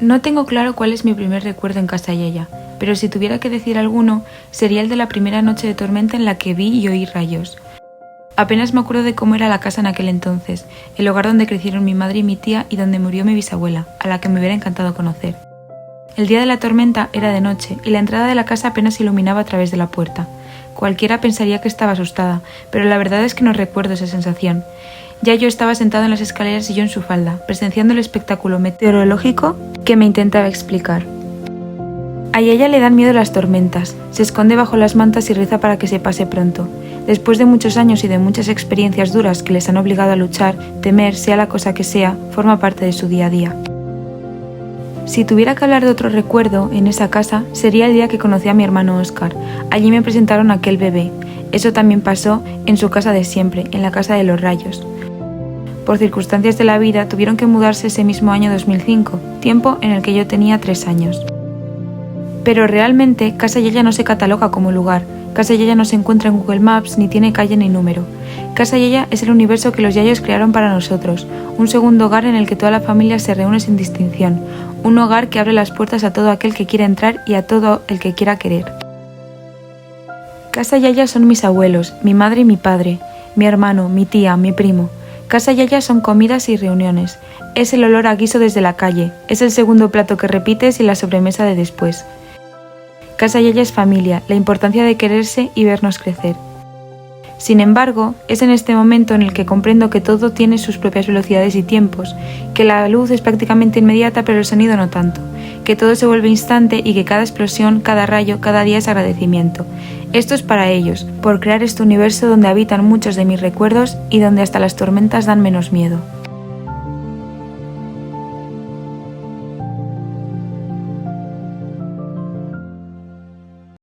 No tengo claro cuál es mi primer recuerdo en casa Yaya, pero si tuviera que decir alguno, sería el de la primera noche de tormenta en la que vi y oí rayos. Apenas me acuerdo de cómo era la casa en aquel entonces, el hogar donde crecieron mi madre y mi tía y donde murió mi bisabuela, a la que me hubiera encantado conocer. El día de la tormenta era de noche y la entrada de la casa apenas se iluminaba a través de la puerta. Cualquiera pensaría que estaba asustada, pero la verdad es que no recuerdo esa sensación. Ya yo estaba sentado en las escaleras y yo en su falda, presenciando el espectáculo meteorológico que me intentaba explicar. A Yaya le dan miedo las tormentas, se esconde bajo las mantas y reza para que se pase pronto. Después de muchos años y de muchas experiencias duras que les han obligado a luchar, temer, sea la cosa que sea, forma parte de su día a día. Si tuviera que hablar de otro recuerdo en esa casa, sería el día que conocí a mi hermano Óscar. Allí me presentaron a aquel bebé. Eso también pasó en su casa de siempre, en la casa de los Rayos. Por circunstancias de la vida, tuvieron que mudarse ese mismo año 2005, tiempo en el que yo tenía 3 años. Pero realmente, Casa Yaya no se cataloga como lugar. Casa Yaya no se encuentra en Google Maps, ni tiene calle ni número. Casa Yaya es el universo que los Yayos crearon para nosotros, un segundo hogar en el que toda la familia se reúne sin distinción, un hogar que abre las puertas a todo aquel que quiera entrar y a todo el que quiera querer. Casa Yaya son mis abuelos, mi madre y mi padre, mi hermano, mi tía, mi primo. Casa Yaya son comidas y reuniones. Es el olor a guiso desde la calle, es el segundo plato que repites y la sobremesa de después. Casa Yaya es familia, la importancia de quererse y vernos crecer. Sin embargo, es en este momento en el que comprendo que todo tiene sus propias velocidades y tiempos, que la luz es prácticamente inmediata pero el sonido no tanto, que todo se vuelve instante y que cada explosión, cada rayo, cada día es agradecimiento. Esto es para ellos, por crear este universo donde habitan muchos de mis recuerdos y donde hasta las tormentas dan menos miedo.